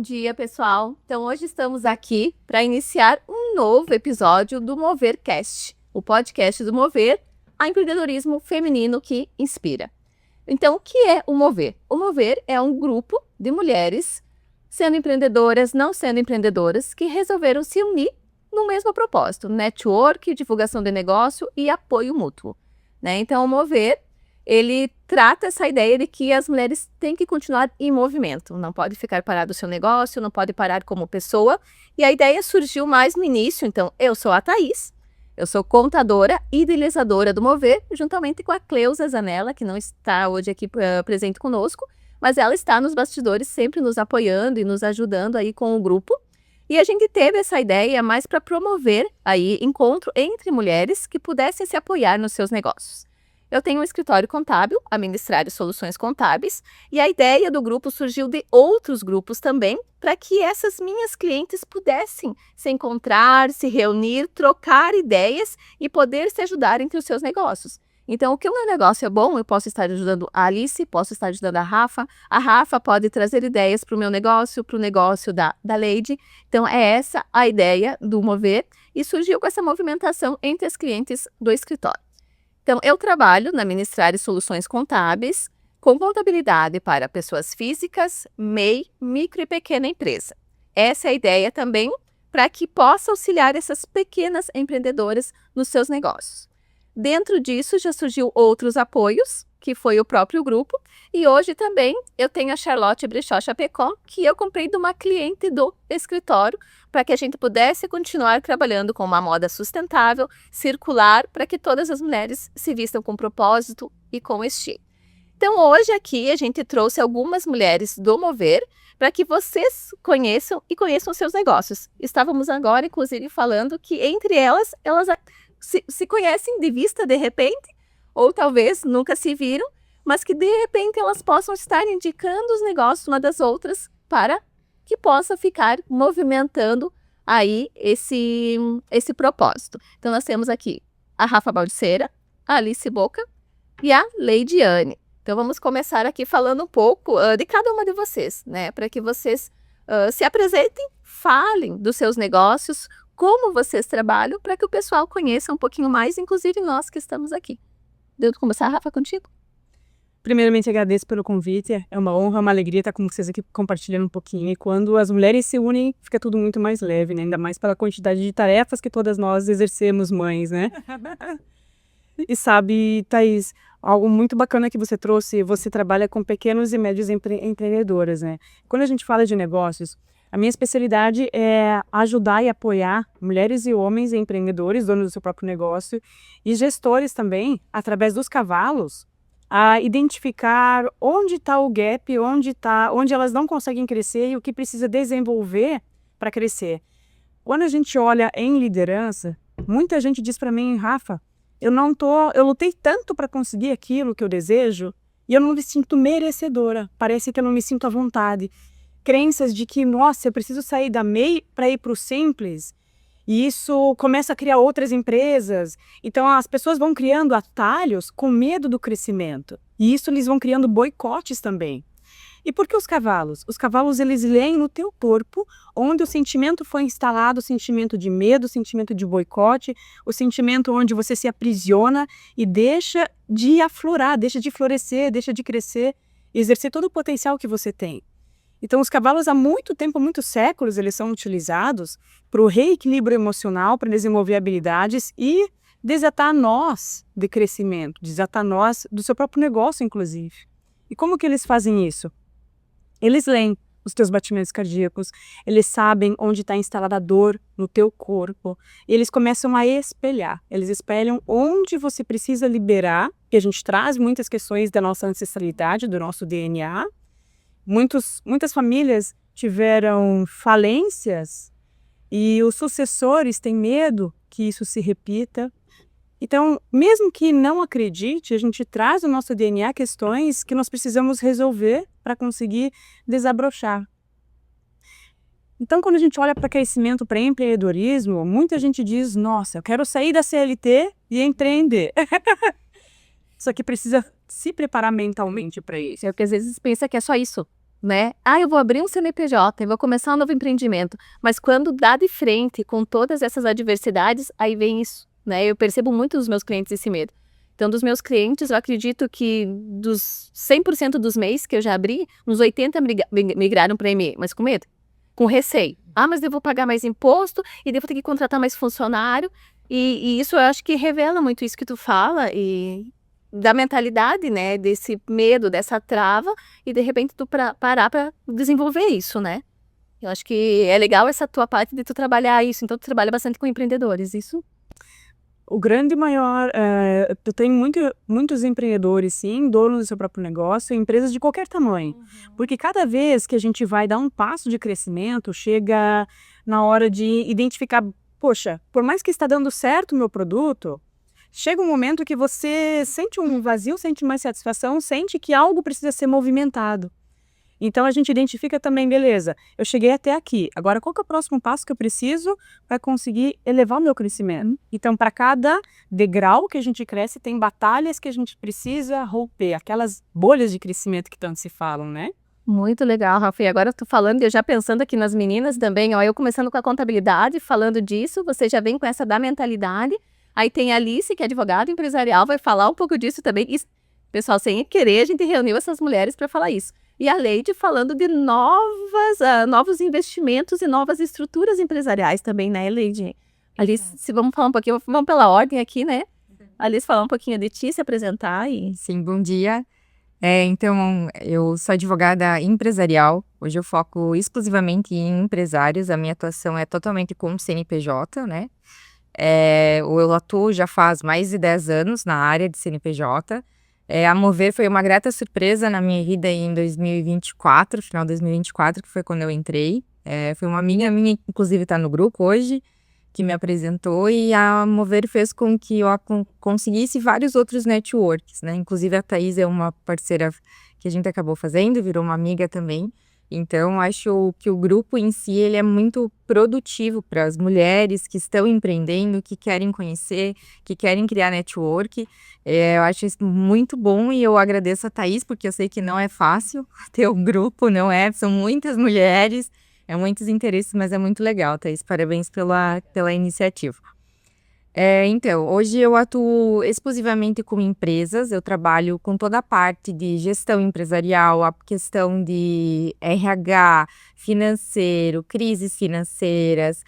dia, pessoal. Então, hoje estamos aqui para iniciar um novo episódio do Movercast, o podcast do Mover, a empreendedorismo feminino que inspira. Então, o que é o Mover? O Mover é um grupo de mulheres, sendo empreendedoras, não sendo empreendedoras, que resolveram se unir no mesmo propósito, network, divulgação de negócio e apoio mútuo, né? Então, o Mover, ele trata essa ideia de que as mulheres têm que continuar em movimento, não pode ficar parado o seu negócio, não pode parar como pessoa, e a ideia surgiu mais no início. Então, eu sou a Thaís, eu sou contadora e idealizadora do Mover, juntamente com a Cleusa Zanella, que não está hoje aqui presente conosco, mas ela está nos bastidores sempre nos apoiando e nos ajudando aí com o grupo. E a gente teve essa ideia mais para promover aí encontro entre mulheres que pudessem se apoiar nos seus negócios. Eu tenho um escritório contábil, a Ministrário Soluções Contábeis, e a ideia do grupo surgiu de outros grupos também, para que essas minhas clientes pudessem se encontrar, se reunir, trocar ideias e poder se ajudar entre os seus negócios. Então, o que o meu negócio é bom, eu posso estar ajudando a Alice, posso estar ajudando a Rafa pode trazer ideias para o meu negócio, para o negócio da Lady. Então, é essa a ideia do Mover, e surgiu com essa movimentação entre as clientes do escritório. Então, eu trabalho na Ministrário Soluções Contábeis, com contabilidade para pessoas físicas, MEI, micro e pequena empresa. Essa é a ideia também para que possa auxiliar essas pequenas empreendedoras nos seus negócios. Dentro disso, já surgiu outros apoios, que foi o próprio grupo, e hoje também eu tenho a Charlotte Brechó Chapecó, que eu comprei de uma cliente do escritório, para que a gente pudesse continuar trabalhando com uma moda sustentável, circular, para que todas as mulheres se vistam com propósito e com estilo. Então, hoje aqui a gente trouxe algumas mulheres do Mover, para que vocês conheçam e conheçam seus negócios. Estávamos agora, inclusive, falando que entre elas se conhecem de vista de repente, ou talvez nunca se viram, mas que de repente elas possam estar indicando os negócios uma das outras para que possa ficar movimentando aí esse propósito. Então nós temos aqui a Rafa Baldiceira, a Alice Boca e a Leidiane. Então vamos começar aqui falando um pouco de cada uma de vocês, né? Para que vocês se apresentem, falem dos seus negócios, como vocês trabalham, para que o pessoal conheça um pouquinho mais, inclusive nós que estamos aqui. Devo começar, Rafa, contigo? Primeiramente, agradeço pelo convite. É uma honra, uma alegria estar com vocês aqui compartilhando um pouquinho. E quando as mulheres se unem, fica tudo muito mais leve, né? Ainda mais pela quantidade de tarefas que todas nós exercemos, mães, né? E sabe, Thaís, algo muito bacana que você trouxe, você trabalha com pequenos e médios empreendedoras, né? Quando a gente fala de negócios, a minha especialidade é ajudar e apoiar mulheres e homens empreendedores, donos do seu próprio negócio, e gestores também, através dos cavalos, a identificar onde está o gap, onde elas não conseguem crescer e o que precisa desenvolver para crescer. Quando a gente olha em liderança, muita gente diz para mim, Rafa, eu lutei tanto para conseguir aquilo que eu desejo e eu não me sinto merecedora, parece que eu não me sinto à vontade. Crenças de que, nossa, eu preciso sair da MEI para ir para o Simples, e isso começa a criar outras empresas. Então as pessoas vão criando atalhos com medo do crescimento, e isso eles vão criando boicotes também. E por que os cavalos? Os cavalos, eles leem no teu corpo, onde o sentimento foi instalado, o sentimento de medo, o sentimento de boicote, o sentimento onde você se aprisiona e deixa de aflorar, deixa de florescer, deixa de crescer, exercer todo o potencial que você tem. Então, os cavalos há muito tempo, há muitos séculos, eles são utilizados para o reequilíbrio emocional, para desenvolver habilidades e desatar nós de crescimento, desatar nós do seu próprio negócio, inclusive. E como que eles fazem isso? Eles leem os teus batimentos cardíacos, eles sabem onde está instalada a dor no teu corpo, e eles começam a espelhar. Eles espelham onde você precisa liberar, que a gente traz muitas questões da nossa ancestralidade, do nosso DNA. Muitas famílias tiveram falências e os sucessores têm medo que isso se repita. Então, mesmo que não acredite, a gente traz no nosso DNA questões que nós precisamos resolver para conseguir desabrochar. Então, quando a gente olha para crescimento, para empreendedorismo, muita gente diz, nossa, eu quero sair da CLT e empreender. Só que precisa se preparar mentalmente para isso. É porque às vezes pensa que é só isso. né? Ah, eu vou abrir um CNPJ, eu vou começar um novo empreendimento. Mas quando dá de frente com todas essas adversidades, aí vem isso, né? Eu percebo muito dos meus clientes esse medo. Então, dos meus clientes, eu acredito que dos 100% dos MEIs que eu já abri, uns 80 migraram para ME, mas com medo, com receio. Ah, mas eu vou pagar mais imposto e devo ter que contratar mais funcionário. E isso eu acho que revela muito isso que tu fala e da mentalidade, né? Desse medo, dessa trava e de repente tu parar para desenvolver isso, né? Eu acho que é legal essa tua parte de tu trabalhar isso. Então, tu trabalha bastante com empreendedores, isso? O grande maior, eu tenho muitos empreendedores, sim, donos do seu próprio negócio, empresas de qualquer tamanho. Porque cada vez que a gente vai dar um passo de crescimento, chega na hora de identificar, poxa, por mais que está dando certo o meu produto, chega um momento que você sente um vazio, sente mais satisfação, sente que algo precisa ser movimentado. Então a gente identifica também, beleza, eu cheguei até aqui, agora qual que é o próximo passo que eu preciso para conseguir elevar o meu crescimento? Então, para cada degrau que a gente cresce, tem batalhas que a gente precisa romper, aquelas bolhas de crescimento que tanto se falam, né? Muito legal, Rafa. E agora eu tô falando, eu já pensando aqui nas meninas também, ó, eu começando com a contabilidade, falando disso, você já vem com essa da mentalidade. Aí tem a Alice, que é advogada empresarial, vai falar um pouco disso também. E, pessoal, sem querer, a gente reuniu essas mulheres para falar isso. E a Leide falando de novos investimentos e novas estruturas empresariais também, né, Leide? Alice, se vamos falar um pouquinho, vamos pela ordem aqui, né? Alice, falar um pouquinho de ti, se apresentar e... Sim, bom dia. Então, eu sou advogada empresarial. Hoje eu foco exclusivamente em empresários. A minha atuação é totalmente com CNPJ, né? Eu atuo já faz mais de 10 anos na área de CNPJ. A Mover foi uma grata surpresa na minha vida em 2024, final de 2024, que foi quando eu entrei. Foi uma amiga minha, inclusive está no grupo hoje, que me apresentou, e a Mover fez com que eu conseguisse vários outros networks, né? Inclusive a Thaís é uma parceira que a gente acabou fazendo, virou uma amiga também. Então, acho que o grupo em si, ele é muito produtivo para as mulheres que estão empreendendo, que querem conhecer, que querem criar network. Eu acho isso muito bom e eu agradeço a Thaís, porque eu sei que não é fácil ter um grupo, não é? São muitas mulheres, muitos interesses, mas é muito legal, Thaís. Parabéns pela iniciativa. Então, hoje eu atuo exclusivamente com empresas, eu trabalho com toda a parte de gestão empresarial, a questão de RH, financeiro, crises financeiras,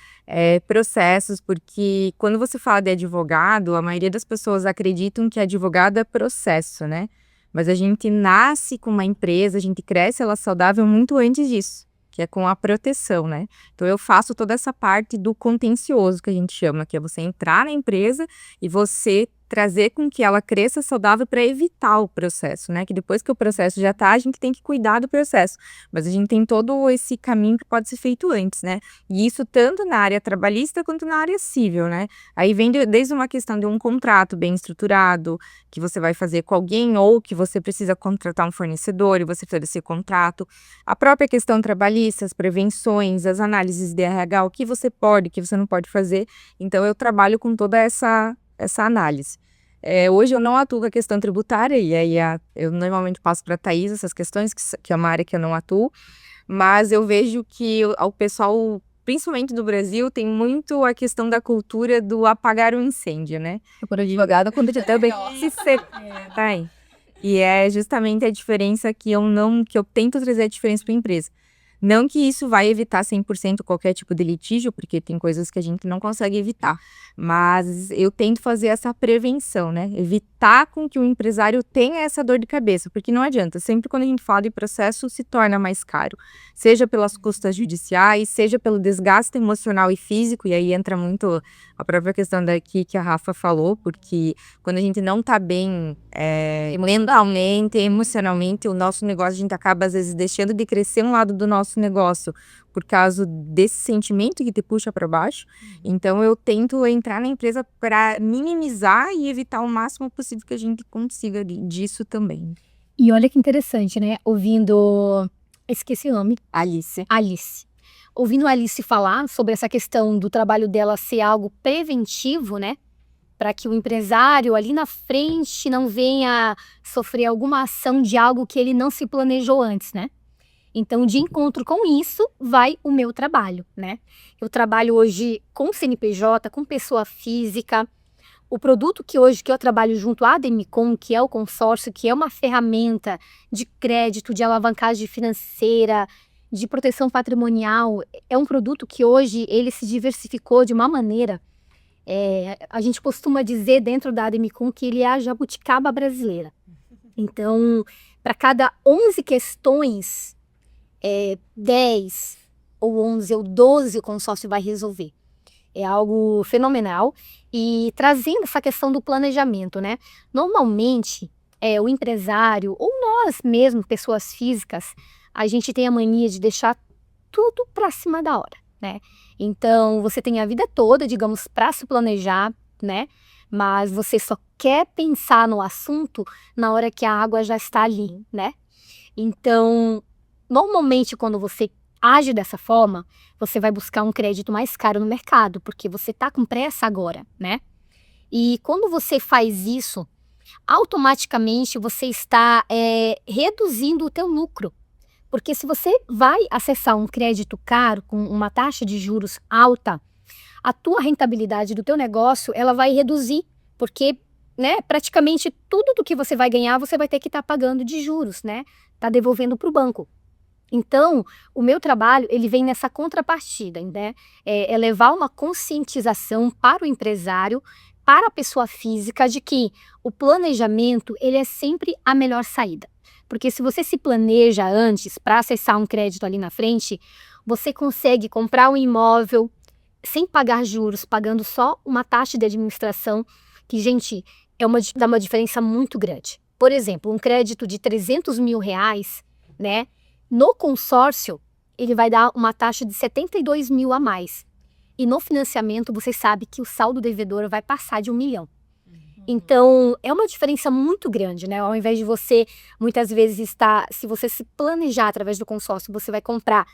processos, porque quando você fala de advogado, a maioria das pessoas acreditam que advogado é processo, né? Mas a gente nasce com uma empresa, a gente cresce ela saudável muito antes disso, que é com a proteção, né? Então, eu faço toda essa parte do contencioso, que a gente chama, que é você entrar na empresa e você trazer com que ela cresça saudável para evitar o processo, né? Que depois que o processo já tá, a gente tem que cuidar do processo. Mas a gente tem todo esse caminho que pode ser feito antes, né? E isso tanto na área trabalhista quanto na área civil, né? Aí vem desde uma questão de um contrato bem estruturado, que você vai fazer com alguém ou que você precisa contratar um fornecedor e você faz esse contrato. A própria questão trabalhista, as prevenções, as análises de RH, o que você pode, o que você não pode fazer. Então, eu trabalho com toda essa análise. Hoje eu não atuo com a questão tributária, e aí eu normalmente passo para a Thaís essas questões, que é uma área que eu não atuo, mas eu vejo que o pessoal, principalmente do Brasil, tem muito a questão da cultura do apagar o incêndio, né? Por advogada, quando eu também... E é justamente a diferença que eu tento trazer a diferença para a empresa. Não que isso vai evitar 100% qualquer tipo de litígio, porque tem coisas que a gente não consegue evitar, mas eu tento fazer essa prevenção, né? Evitar com que o empresário tenha essa dor de cabeça, porque não adianta, sempre quando a gente fala de processo, se torna mais caro, seja pelas custas judiciais, seja pelo desgaste emocional e físico, e aí entra muito a própria questão daqui que a Rafa falou, porque quando a gente não está bem mentalmente, emocionalmente, o nosso negócio, a gente acaba às vezes deixando de crescer um lado do nosso negócio por causa desse sentimento que te puxa para baixo. Então eu tento entrar na empresa para minimizar e evitar o máximo possível que a gente consiga disso também. E olha que interessante, né? Ouvindo... Esqueci o nome. Alice. Ouvindo a Alice falar sobre essa questão do trabalho dela ser algo preventivo, né? Para que o empresário ali na frente não venha sofrer alguma ação de algo que ele não se planejou antes, né? Então, de encontro com isso, vai o meu trabalho, né? Eu trabalho hoje com CNPJ, com pessoa física. O produto que hoje que eu trabalho junto à Ademicon, que é o consórcio, que é uma ferramenta de crédito, de alavancagem financeira, de proteção patrimonial, é um produto que hoje ele se diversificou de uma maneira. A gente costuma dizer dentro da Ademicon que ele é a jabuticaba brasileira. Então, para cada 11 questões, 10 ou 11 ou 12 o consórcio vai resolver. É algo fenomenal. E trazendo essa questão do planejamento, né? Normalmente, o empresário, ou nós mesmos, pessoas físicas, a gente tem a mania de deixar tudo para cima da hora, né? Então, você tem a vida toda, digamos, para se planejar, né? Mas você só quer pensar no assunto na hora que a água já está ali, né? Então, normalmente, quando você age dessa forma, você vai buscar um crédito mais caro no mercado, porque você está com pressa agora, né? E quando você faz isso, automaticamente você está reduzindo o teu lucro. Porque se você vai acessar um crédito caro com uma taxa de juros alta, a tua rentabilidade do teu negócio, ela vai reduzir, porque, né, praticamente tudo do que você vai ganhar, você vai ter que estar pagando de juros, né? Tá devolvendo para o banco. Então, o meu trabalho, ele vem nessa contrapartida, né? É levar uma conscientização para o empresário, para a pessoa física, de que o planejamento, ele é sempre a melhor saída. Porque se você se planeja antes para acessar um crédito ali na frente, você consegue comprar um imóvel sem pagar juros, pagando só uma taxa de administração, que, gente, dá uma diferença muito grande. Por exemplo, um crédito de R$300 mil, né? No consórcio, ele vai dar uma taxa de 72 mil a mais. E no financiamento, você sabe que o saldo devedor vai passar de 1 milhão. Então, é uma diferença muito grande, né? Ao invés de você, muitas vezes, se você se planejar através do consórcio, você vai comprar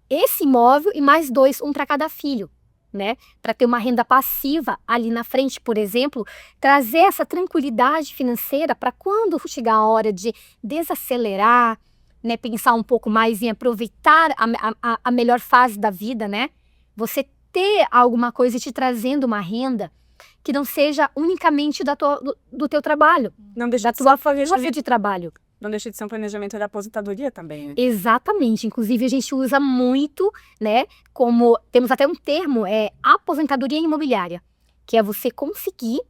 esse imóvel e mais 2, um para cada filho, né? Para ter uma renda passiva ali na frente, por exemplo, trazer essa tranquilidade financeira para quando chegar a hora de desacelerar, né, pensar um pouco mais em aproveitar a melhor fase da vida, né? Você ter alguma coisa te trazendo uma renda que não seja unicamente do teu trabalho, Não deixa da tua de força de trabalho. Não deixa de ser um planejamento da aposentadoria também, né? Exatamente. Inclusive, a gente usa muito, né? Como temos até um termo, aposentadoria imobiliária, que é você conseguir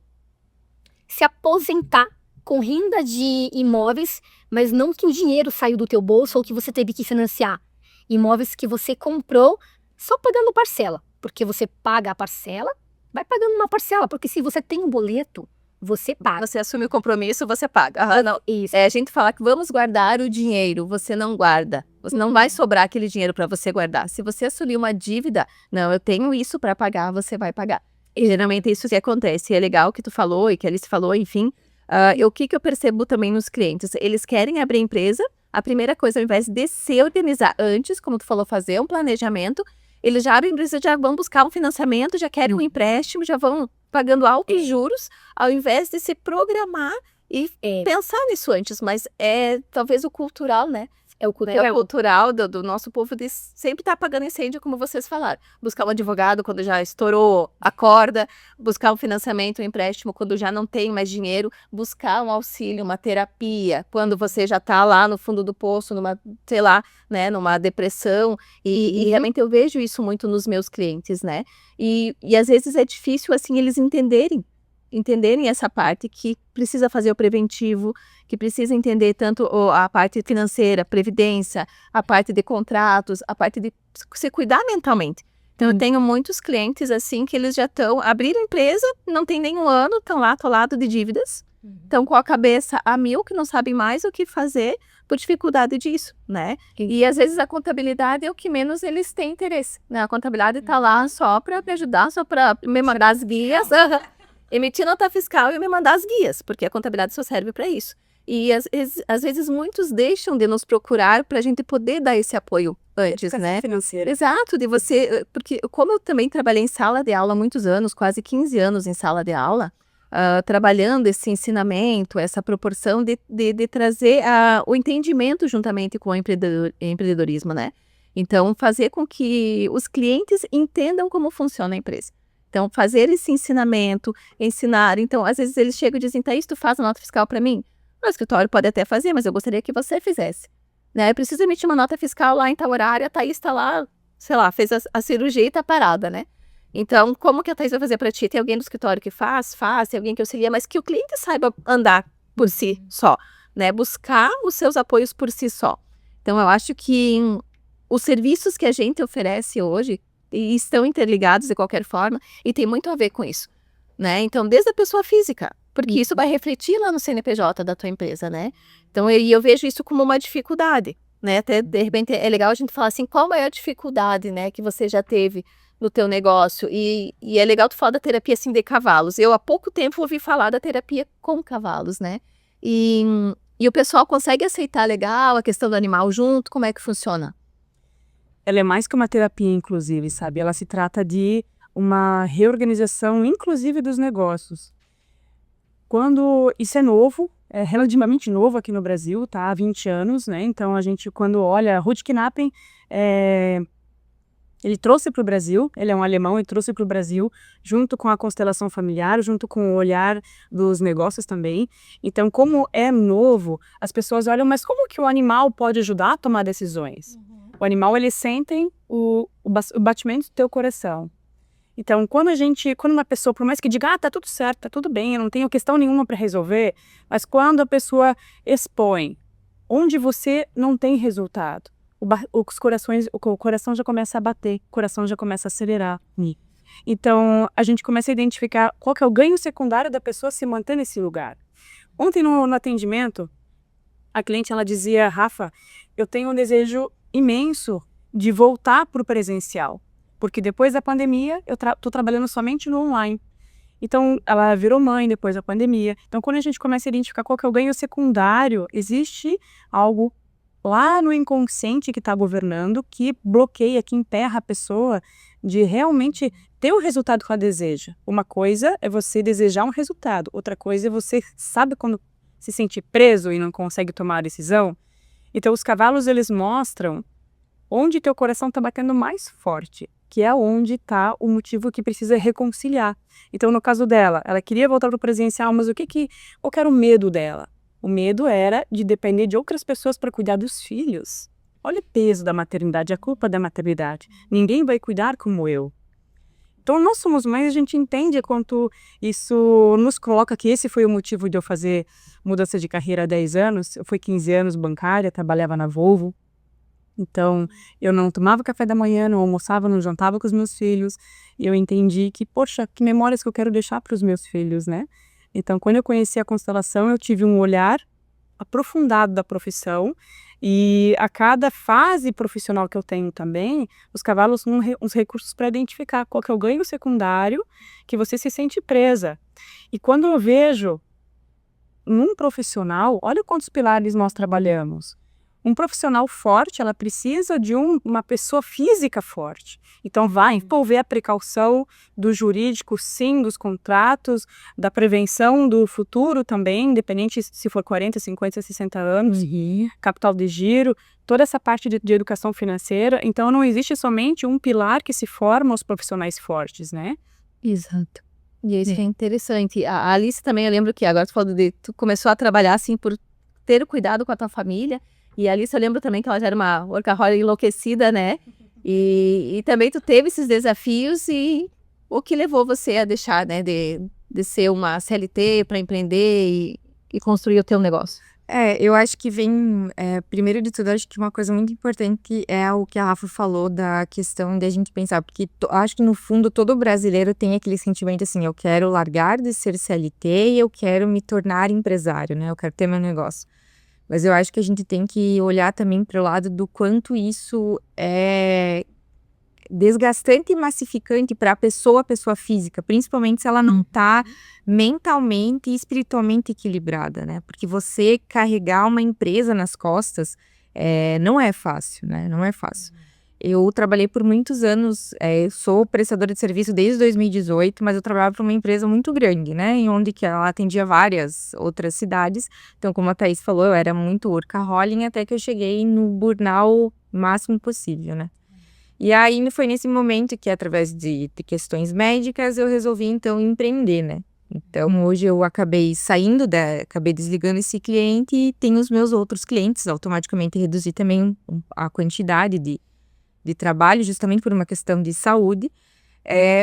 se aposentar com renda de imóveis, mas não que o dinheiro saiu do teu bolso ou que você teve que financiar. Imóveis que você comprou só pagando parcela, porque você paga a parcela, vai pagando uma parcela, porque se você tem um boleto, você paga. Você assume o compromisso, você paga. Não. Isso. A gente fala que vamos guardar o dinheiro, você não guarda. Você não vai sobrar aquele dinheiro para você guardar. Se você assumir uma dívida, não, eu tenho isso para pagar, você vai pagar. E geralmente é isso que acontece. E é legal que tu falou e que a Alice falou, enfim. O que eu percebo também nos clientes? Eles querem abrir empresa, a primeira coisa, ao invés de se organizar antes, como tu falou, fazer um planejamento, eles já abrem empresa, já vão buscar um financiamento, já querem um empréstimo, já vão pagando altos juros, ao invés de se programar e pensar nisso antes. Mas talvez o cultural, né? É o cultural do nosso povo de sempre estar apagando incêndio, como vocês falaram. Buscar um advogado quando já estourou a corda, buscar um financiamento, um empréstimo quando já não tem mais dinheiro, buscar um auxílio, uma terapia, quando você já está lá no fundo do poço, numa, sei lá, né, numa depressão. E realmente eu vejo isso muito nos meus clientes, né? E às vezes é difícil, assim, eles entenderem essa parte que precisa fazer o preventivo, que precisa entender tanto a parte financeira, previdência, a parte de contratos, a parte de se cuidar mentalmente. Então, eu tenho muitos clientes, assim, que eles já abriram empresa, não tem nenhum ano, estão lá atolados de dívidas, estão com a cabeça a mil, que não sabem mais o que fazer por dificuldade disso, né? E às vezes a contabilidade é o que menos eles têm interesse, né? A contabilidade está lá só para me ajudar, só para me mandar as guias, emitir nota fiscal e me mandar as guias, porque a contabilidade só serve para isso. E às vezes muitos deixam de nos procurar para a gente poder dar esse apoio antes, né? Financeira. Exato, de você, porque como eu também trabalhei em sala de aula há muitos anos, quase 15 anos em sala de aula, trabalhando esse ensinamento, essa proporção de trazer o entendimento juntamente com o empreendedorismo, né? Então, fazer com que os clientes entendam como funciona a empresa. Então, fazer esse ensinamento, ensinar. Então, às vezes eles chegam e dizem, Thaís, tu faz a nota fiscal para mim? O escritório pode até fazer, mas eu gostaria que você fizesse. Né? Eu preciso emitir uma nota fiscal lá em tal horário, a Thaís está lá, sei lá, fez a cirurgia e está parada, né? Então, como que a Thaís vai fazer para ti? Tem alguém do escritório que faz, tem alguém que auxilia, mas que o cliente saiba andar por si só, né? Buscar os seus apoios por si só. Então, eu acho que os serviços que a gente oferece hoje estão interligados de qualquer forma e tem muito a ver com isso, né? Então, desde a pessoa física, porque isso vai refletir lá no CNPJ da tua empresa, né? Então, eu vejo isso como uma dificuldade, né? Até, de repente, é legal a gente falar assim, qual é a dificuldade, né, que você já teve no teu negócio? E é legal tu falar da terapia, assim, de cavalos. Eu, há pouco tempo, ouvi falar da terapia com cavalos, né? E o pessoal consegue aceitar legal a questão do animal junto? Como é que funciona? Ela é mais que uma terapia, inclusive, sabe? Ela se trata de uma reorganização, inclusive, dos negócios. Quando isso é novo, é relativamente novo aqui no Brasil, tá? Há 20 anos, né? Então, a gente, quando olha, Ruud Knappen, ele trouxe para o Brasil, ele é um alemão e trouxe para o Brasil, junto com a constelação familiar, junto com o olhar dos negócios também. Então, como é novo, as pessoas olham, mas como que o animal pode ajudar a tomar decisões? O animal, eles sentem o batimento do teu coração. Então, quando uma pessoa, por mais que diga, tá tudo certo, tá tudo bem, eu não tenho questão nenhuma para resolver, mas quando a pessoa expõe onde você não tem resultado, o coração já começa a bater, o coração já começa a acelerar. Então, a gente começa a identificar qual que é o ganho secundário da pessoa se manter nesse lugar. Ontem, no atendimento, a cliente, ela dizia, Rafa, eu tenho um desejo imenso de voltar para o presencial, porque depois da pandemia eu estou trabalhando somente no online. Então, ela virou mãe depois da pandemia. Então, quando a gente começa a identificar qual que é o ganho secundário, existe algo lá no inconsciente que está governando, que bloqueia, que emperra a pessoa de realmente ter o resultado que ela deseja. Uma coisa é você desejar um resultado, outra coisa é você, sabe quando se sentir preso e não consegue tomar a decisão? Então, os cavalos, eles mostram onde teu coração está batendo mais forte, que é onde está o motivo que precisa reconciliar. Então, no caso dela, ela queria voltar para o presencial, mas qual que era o medo dela? O medo era de depender de outras pessoas para cuidar dos filhos. Olha o peso da maternidade, a culpa da maternidade. Ninguém vai cuidar como eu. Então, nós somos mães, a gente entende quanto isso nos coloca, que esse foi o motivo de eu fazer mudança de carreira há 10 anos. Eu fui 15 anos bancária, trabalhava na Volvo. Então, eu não tomava café da manhã, não almoçava, não jantava com os meus filhos. E eu entendi que, poxa, que memórias que eu quero deixar para os meus filhos, né? Então, quando eu conheci a constelação, eu tive um olhar aprofundado da profissão. E a cada fase profissional que eu tenho também, os cavalos são uns recursos para identificar qual que é o ganho secundário que você se sente presa. E quando eu vejo num profissional, olha quantos pilares nós trabalhamos. Um profissional forte, ela precisa de uma pessoa física forte. Então, vai envolver a precaução do jurídico, sim, dos contratos, da prevenção do futuro também, independente se for 40, 50, 60 anos, capital de giro, toda essa parte de educação financeira. Então, não existe somente um pilar que se forma os profissionais fortes, né? Exato. E isso é interessante. A Alice também, eu lembro que agora tu começou a trabalhar assim por ter cuidado com a tua família. E a Alice, eu lembro também que ela já era uma workaholic enlouquecida, né? E também tu teve esses desafios e o que levou você a deixar, né, de ser uma CLT para empreender e construir o teu negócio? Eu acho que primeiro de tudo, acho que uma coisa muito importante é o que a Rafa falou da questão de a gente pensar, porque acho que no fundo todo brasileiro tem aquele sentimento assim, eu quero largar de ser CLT e eu quero me tornar empresário, né? Eu quero ter meu negócio. Mas eu acho que a gente tem que olhar também para o lado do quanto isso é desgastante e massificante para a pessoa física, principalmente se ela não está mentalmente e espiritualmente equilibrada, né? Porque você carregar uma empresa nas costas não é fácil, né? Não é fácil. Eu trabalhei por muitos anos, sou prestadora de serviço desde 2018, mas eu trabalhava para uma empresa muito grande, né? Em onde que ela atendia várias outras cidades. Então, como a Thaís falou, eu era muito workaholic até que eu cheguei no burnout máximo possível, né? E aí foi nesse momento que, através de questões médicas, eu resolvi, então, empreender, né? Então, hoje eu acabei acabei desligando esse cliente e tenho os meus outros clientes, automaticamente reduzi também a quantidade de trabalho, justamente por uma questão de saúde.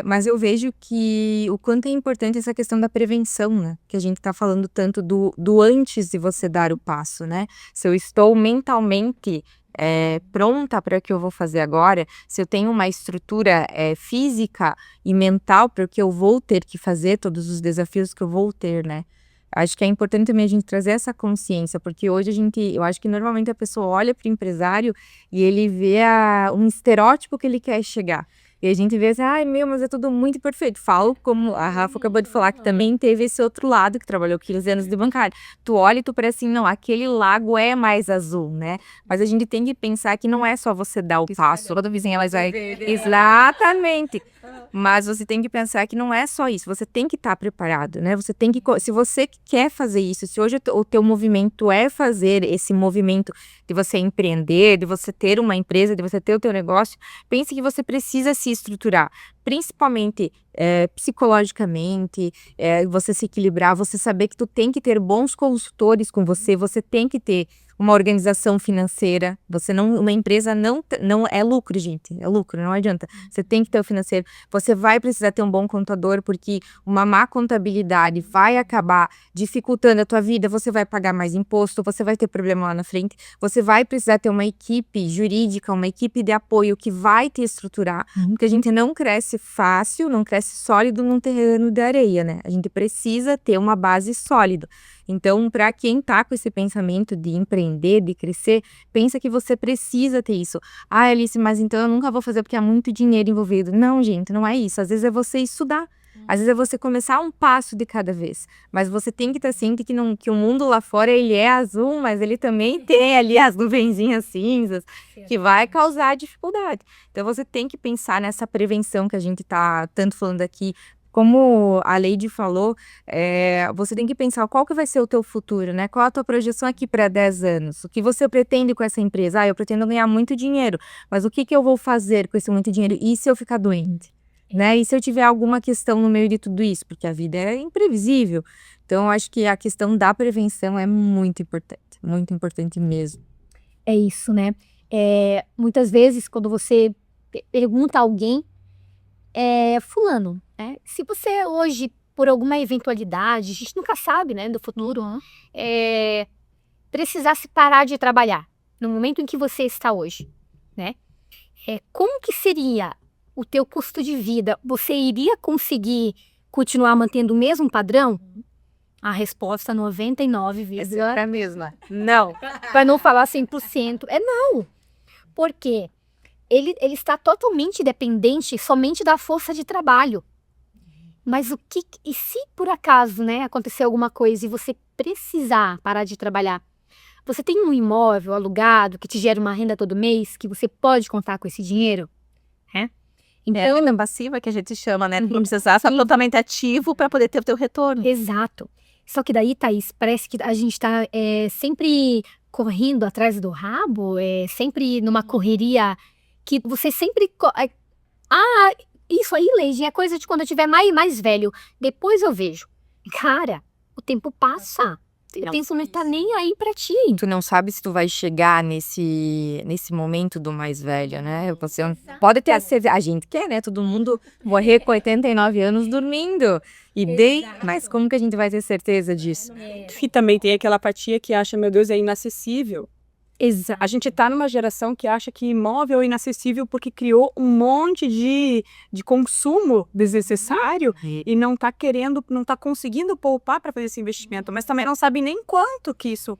Mas eu vejo que o quanto é importante essa questão da prevenção, né? Que a gente tá falando tanto do antes de você dar o passo, né? Se eu estou mentalmente pronta para o que eu vou fazer agora, se eu tenho uma estrutura física e mental para o que eu vou ter que fazer, todos os desafios que eu vou ter, né? Acho que é importante também a gente trazer essa consciência, porque hoje eu acho que normalmente a pessoa olha para o empresário e ele vê um estereótipo que ele quer chegar. E a gente vê assim, ai meu, mas é tudo muito perfeito. Falo como a Rafa acabou de falar, que também teve esse outro lado, que trabalhou 15 anos de bancário. Tu olha e tu parece assim, não, aquele lago é mais azul, né? Mas a gente tem que pensar que não é só você dar o passo. Toda vizinha ela vai... Exatamente. Mas você tem que pensar que não é só isso. Você tem que estar preparado, né? Você tem que... Se você quer fazer isso, se hoje o teu movimento é fazer esse movimento de você empreender, de você ter uma empresa, de você ter o teu negócio, pense que você precisa se estruturar, principalmente psicologicamente, você se equilibrar, você saber que tu tem que ter bons consultores com você tem que ter uma organização financeira, uma empresa não é lucro, gente, é lucro, não adianta, você tem que ter o financeiro, você vai precisar ter um bom contador, porque uma má contabilidade vai acabar dificultando a tua vida, você vai pagar mais imposto, você vai ter problema lá na frente, você vai precisar ter uma equipe jurídica, uma equipe de apoio que vai te estruturar, porque a gente não cresce fácil, não cresce sólido num terreno de areia, né? A gente precisa ter uma base sólida. Então, para quem tá com esse pensamento de empreender, de crescer, pensa que você precisa ter isso. Ah, Alice, mas então eu nunca vou fazer porque há muito dinheiro envolvido. Não, gente, não é isso. Às vezes é você estudar. Às vezes é você começar um passo de cada vez. Mas você tem que estar ciente que o mundo lá fora, ele é azul, mas ele também tem ali as nuvenzinhas cinzas, que vai causar dificuldade. Então, você tem que pensar nessa prevenção que a gente tá tanto falando aqui. Como a Leide falou, você tem que pensar qual que vai ser o teu futuro, né? Qual a tua projeção aqui para 10 anos? O que você pretende com essa empresa? Eu pretendo ganhar muito dinheiro, mas o que eu vou fazer com esse muito dinheiro? E se eu ficar doente? Né? E se eu tiver alguma questão no meio de tudo isso? Porque a vida é imprevisível. Então, eu acho que a questão da prevenção é muito importante mesmo. É isso, né? Muitas vezes, quando você pergunta a alguém, fulano, né? Se você hoje, por alguma eventualidade, a gente nunca sabe, né, do futuro, precisasse parar de trabalhar no momento em que você está hoje, né? Como que seria o teu custo de vida? Você iria conseguir continuar mantendo o mesmo padrão? A resposta 99, É a mesma. não. Para não falar 100%, não. Por quê? Ele está totalmente dependente somente da força de trabalho. Mas e se por acaso, né, acontecer alguma coisa e você precisar parar de trabalhar? Você tem um imóvel alugado que te gera uma renda todo mês, que você pode contar com esse dinheiro? Então, renda passiva que a gente chama, né? Não precisa estar totalmente ativo para poder ter o teu retorno. Exato. Só que daí, Thaís, parece que a gente está sempre correndo atrás do rabo, sempre numa correria que você sempre... Isso aí, Leide, é coisa de quando eu tiver mais velho. Depois eu vejo. Cara, o tempo passa. O tempo não tá nem aí pra ti. Tu não sabe se tu vai chegar nesse momento do mais velho, né? Você pode ter a gente quer, né? Todo mundo morrer com 89 anos dormindo. Mas como que a gente vai ter certeza disso? E também tem aquela apatia que acha, meu Deus, é inacessível. Exato. A gente tá numa geração que acha que imóvel é inacessível porque criou um monte de consumo desnecessário e não tá conseguindo poupar para fazer esse investimento, mas também não sabe nem quanto que isso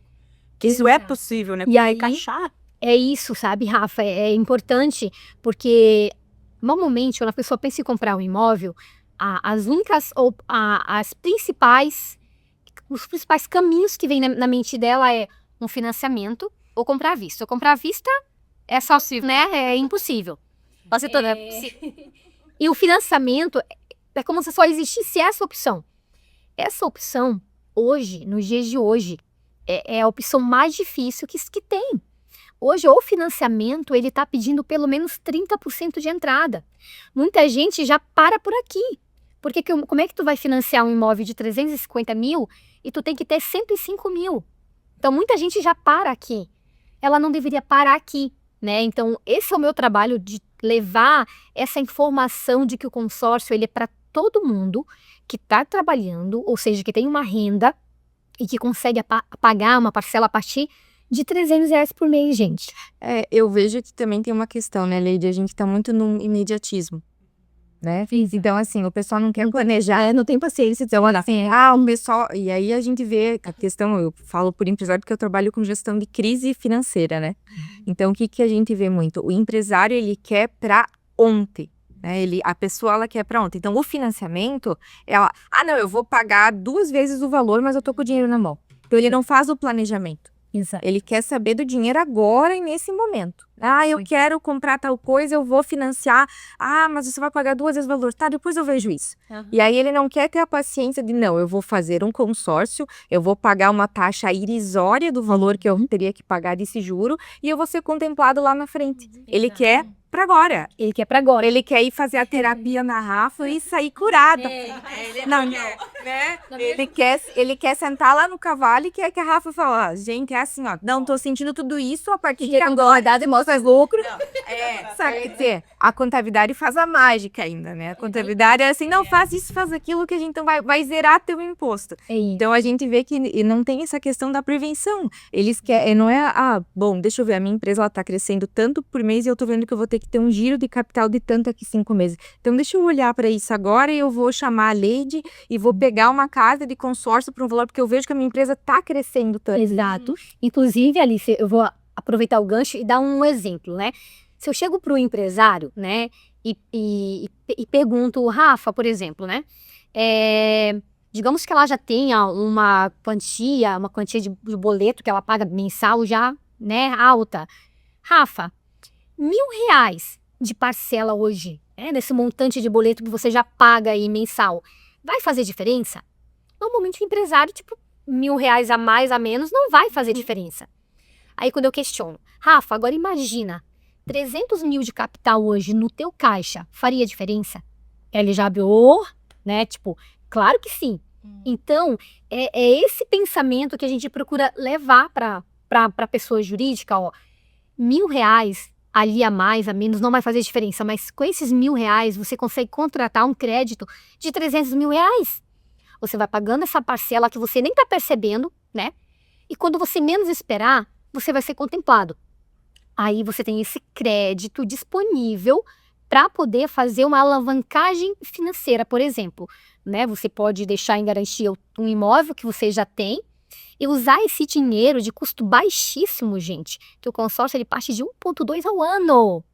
é possível, né? E aí, encaixar. É isso, sabe, Rafa? É importante porque, normalmente, quando a pessoa pensa em comprar um imóvel, os principais caminhos que vem na mente dela é um financiamento ou comprar à vista. Ou comprar à vista, é só, né, é impossível. E o financiamento é como se só existisse essa opção. Essa opção, hoje, nos dias de hoje, é a opção mais difícil que tem. Hoje, o financiamento, ele está pedindo pelo menos 30% de entrada. Muita gente já para por aqui. Porque como é que tu vai financiar um imóvel de 350 mil e tu tem que ter 105 mil? Então, muita gente já para aqui. Ela não deveria parar aqui, né? Então, esse é o meu trabalho de levar essa informação de que o consórcio ele é para todo mundo que está trabalhando, ou seja, que tem uma renda e que consegue pagar uma parcela a partir de R$300 por mês, gente. Eu vejo que também tem uma questão, né, Leide? A gente tá muito no imediatismo, né? Então, assim, o pessoal não quer planejar, não tem paciência de dizer, olha, assim, o pessoal... E aí a gente vê a questão, eu falo por empresário porque eu trabalho com gestão de crise financeira, né? Então, o que a gente vê muito? O empresário, ele quer pra ontem, né? A pessoa, ela quer pra ontem. Então, o financiamento, ela... não, eu vou pagar 2 vezes o valor, mas eu tô com o dinheiro na mão. Então, ele não faz o planejamento. Exato. Ele quer saber do dinheiro agora e nesse momento. Eu quero comprar tal coisa, eu vou financiar. Mas você vai pagar 2 vezes o valor. Tá, depois eu vejo isso. E aí ele não quer ter a paciência de, não, eu vou fazer um consórcio, eu vou pagar uma taxa irrisória do valor que eu teria que pagar desse juro e eu vou ser contemplado lá na frente. Ele quer pra agora. Ele quer pra agora. Ele quer ir fazer a terapia na Rafa e sair curado. Ele quer sentar lá no cavalo e quer que a Rafa fale, gente, é assim, não tô sentindo tudo isso a partir de agora. e mostra lucro. Sabe, quer dizer, a contabilidade faz a mágica ainda, né? A contabilidade é assim, não, faz isso, faz aquilo que a gente então vai zerar teu imposto. Então a gente vê que não tem essa questão da prevenção. Eles querem, não é, bom, deixa eu ver, a minha empresa ela tá crescendo tanto por mês e eu tô vendo que eu vou ter que ter um giro de capital de tanto aqui 5 meses. Então deixa eu olhar para isso agora e eu vou chamar a Leide e vou pegar uma casa de consórcio por um valor, porque eu vejo que a minha empresa tá crescendo tanto. Exato. Inclusive, Alice, eu vou aproveitar o gancho e dar um exemplo, né? Se eu chego para o empresário, né, e pergunto, Rafa, por exemplo, né, digamos que ela já tenha uma quantia de boleto que ela paga mensal já, né, alta. Rafa, R$1.000 de parcela hoje, nesse montante de boleto que você já paga aí mensal, vai fazer diferença? Normalmente o empresário, tipo, R$1.000 a mais, a menos, não vai fazer diferença. Aí quando eu questiono, Rafa, agora imagina, 300 mil de capital hoje no teu caixa, faria diferença? Ele já abriu, né, tipo, claro que sim. Então, é esse pensamento que a gente procura levar para a pessoa jurídica, R$1.000 ali a mais, a menos, não vai fazer diferença, mas com esses R$1.000 você consegue contratar um crédito de R$300 mil. Você vai pagando essa parcela que você nem está percebendo, né? E quando você menos esperar, você vai ser contemplado. Aí você tem esse crédito disponível para poder fazer uma alavancagem financeira, por exemplo, né? Você pode deixar em garantia um imóvel que você já tem e usar esse dinheiro de custo baixíssimo, gente, que o consórcio ele parte de 1,2 ao ano.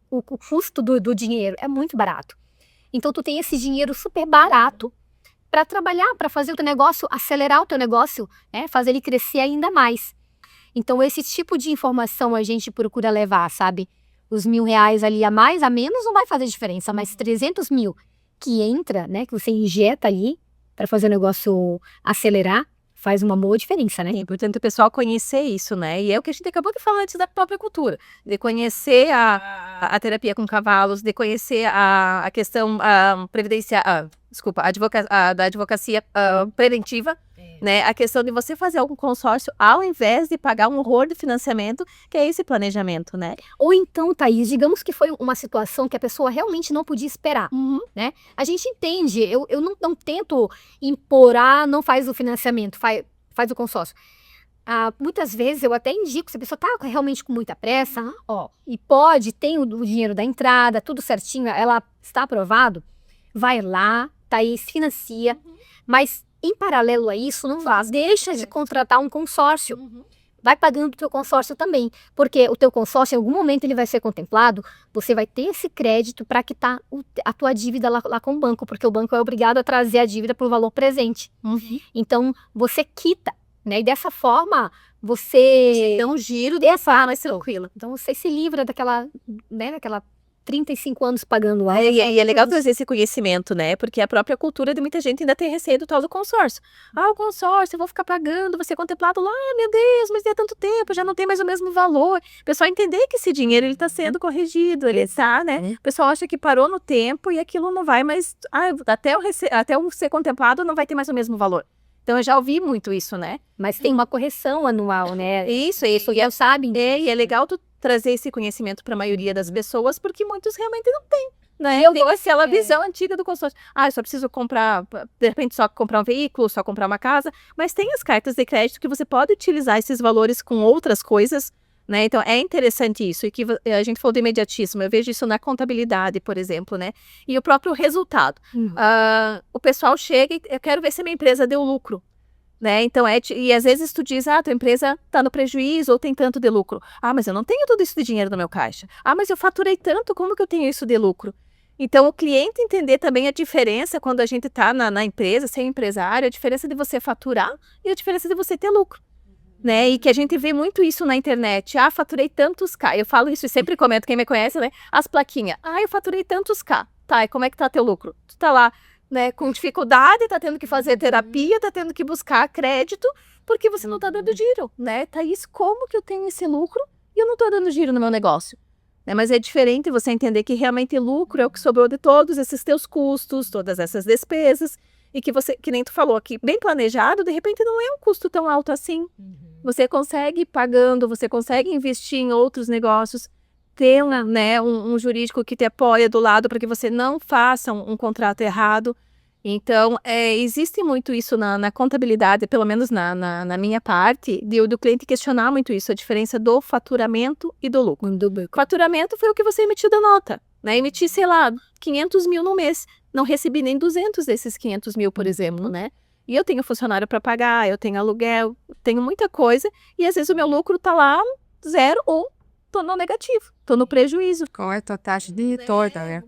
O custo do dinheiro é muito barato. Então, tu tem esse dinheiro super barato para trabalhar, para fazer o teu negócio, acelerar o teu negócio, né? Fazer ele crescer ainda mais. Então, esse tipo de informação a gente procura levar, sabe? Os R$1.000 ali a mais, a menos, não vai fazer diferença, mas 300 mil que entra, né? Que você injeta ali para fazer o negócio acelerar, faz uma boa diferença, né? É importante o pessoal conhecer isso, né? E é o que a gente acabou de falar antes da própria cultura. De conhecer a terapia com cavalos, de conhecer a questão previdenciária, da advocacia preventiva, né? A questão de você fazer algum consórcio ao invés de pagar um horror de financiamento, que é esse planejamento, né? Ou então, Thaís, digamos que foi uma situação que a pessoa realmente não podia esperar, né? A gente entende, eu não tento impor, não faz o financiamento, faz o consórcio. Muitas vezes eu até indico, se a pessoa está realmente com muita pressa, e tem o dinheiro da entrada, tudo certinho, ela está aprovado, vai lá, Thaís, financia, mas em paralelo a isso, não deixa de contratar um consórcio. Vai pagando o teu consórcio também, porque o teu consórcio, em algum momento, ele vai ser contemplado, você vai ter esse crédito para quitar a tua dívida lá com o banco, porque o banco é obrigado a trazer a dívida para o valor presente. Então, você quita, né? E dessa forma, você Dá um giro, dessa mais tranquilo. Então você se livra daquela, né, daquela 35 anos pagando água. E é legal trazer esse conhecimento, né? Porque a própria cultura de muita gente ainda tem receio do tal do consórcio. O consórcio, eu vou ficar pagando, vou ser contemplado lá, meu Deus, mas tem tanto tempo, já não tem mais o mesmo valor. O pessoal entender que esse dinheiro, ele tá sendo corrigido, ele tá, né? O pessoal acha que parou no tempo e aquilo não vai mais, até eu ser contemplado não vai ter mais o mesmo valor. Então eu já ouvi muito isso, né? Mas tem uma correção anual, né? Isso, E eu sabem. e é legal tu trazer esse conhecimento para a maioria das pessoas, porque muitos realmente não têm, né? Eu Tem gosto, aquela visão antiga do consórcio. Eu só preciso comprar, de repente só comprar um veículo, só comprar uma casa, mas tem as cartas de crédito que você pode utilizar esses valores com outras coisas, né? Então é interessante isso, e que a gente falou de imediatismo, eu vejo isso na contabilidade, por exemplo, né? E o próprio resultado. O pessoal chega e eu quero ver se a minha empresa deu lucro. Né? Então, e às vezes tu diz, tua empresa está no prejuízo ou tem tanto de lucro. Mas eu não tenho tudo isso de dinheiro no meu caixa. Mas eu faturei tanto, como que eu tenho isso de lucro? Então, o cliente entender também a diferença quando a gente está na empresa, ser empresário, a diferença de você faturar e a diferença de você ter lucro. Né? E que a gente vê muito isso na internet. Faturei tantos K. Eu falo isso e sempre comento, quem me conhece, né? As plaquinhas. Eu faturei tantos K. Tá, e como é que tá teu lucro? Tu tá lá, né, com dificuldade, tá tendo que fazer terapia, tá tendo que buscar crédito, porque você não tá dando giro, né? Thaís, como que eu tenho esse lucro e eu não tô dando giro no meu negócio? Né? Mas é diferente você entender que realmente lucro é o que sobrou de todos esses teus custos, todas essas despesas, e que você, que nem tu falou aqui, bem planejado, de repente não é um custo tão alto assim. Você consegue ir pagando, você consegue investir em outros negócios, ter né, um jurídico que te apoia do lado para que você não faça um contrato errado. Então, existe muito isso na contabilidade, pelo menos na minha parte, do cliente questionar muito isso, a diferença do faturamento e do lucro. Faturamento foi o que você emitiu da nota, né? Emiti, sei lá, 500 mil no mês, não recebi nem 200 desses 500 mil, por exemplo, né? E eu tenho funcionário para pagar, eu tenho aluguel, tenho muita coisa, e às vezes o meu lucro tá lá 0 ou tô no negativo, tô no prejuízo. Qual é a tua taxa de retorno, né?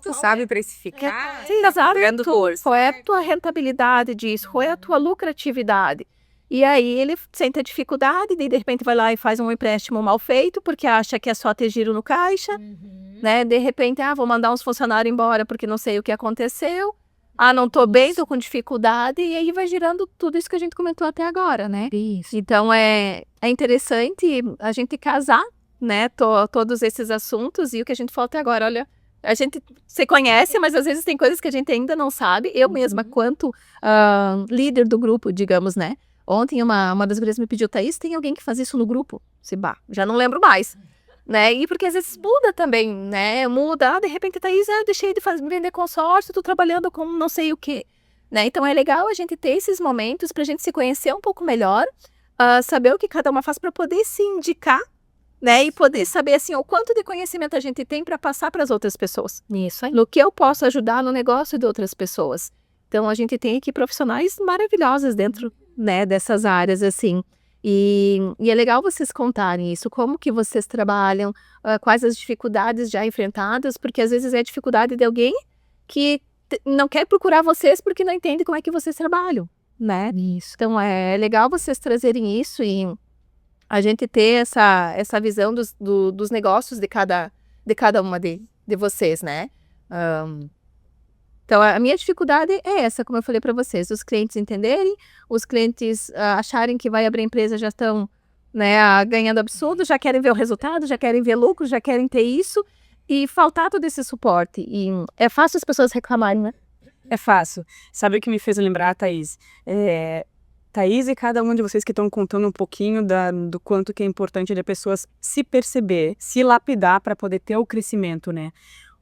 Tu sabe precificar? Sim, exato. Pagando curso. Qual é a tua rentabilidade disso? Qual é a tua lucratividade? E aí ele sente a dificuldade, de repente vai lá e faz um empréstimo mal feito, porque acha que é só ter giro no caixa, né? De repente, vou mandar uns funcionários embora porque não sei o que aconteceu. Não tô bem, tô com dificuldade, e aí vai girando tudo isso que a gente comentou até agora, né? Isso. Então é interessante a gente casar, né, todos esses assuntos, e o que a gente falou até agora, olha, a gente se conhece, mas às vezes tem coisas que a gente ainda não sabe. Eu mesma, quanto líder do grupo, digamos, né, ontem uma das gurias me pediu, Thaís, tem alguém que faz isso no grupo? Já não lembro mais, né, e porque às vezes muda também, né, de repente, Thaís, eu deixei de vender consórcio, tô trabalhando com não sei o quê, né, então é legal a gente ter esses momentos pra gente se conhecer um pouco melhor, saber o que cada uma faz para poder se indicar, né, e poder saber assim o quanto de conhecimento a gente tem para passar para as outras pessoas. Isso aí. No que eu posso ajudar no negócio de outras pessoas. Então a gente tem aqui profissionais maravilhosas dentro, né, dessas áreas assim. E é legal vocês contarem isso, como que vocês trabalham, quais as dificuldades já enfrentadas, porque às vezes é a dificuldade de alguém que não quer procurar vocês porque não entende como é que vocês trabalham, né? Isso. Então é legal vocês trazerem isso e a gente ter essa visão dos negócios de cada uma de vocês, né? Então, a minha dificuldade é essa, como eu falei para vocês, os clientes entenderem, os clientes acharem que vai abrir empresa, já estão, né, ganhando absurdo, já querem ver o resultado, já querem ver lucro, já querem ter isso, e faltar todo esse suporte. E é fácil as pessoas reclamarem, né? É fácil. Sabe o que me fez lembrar, Thaís? Thaís e cada um de vocês que estão contando um pouquinho do quanto que é importante de pessoas se perceber, se lapidar para poder ter o crescimento, né?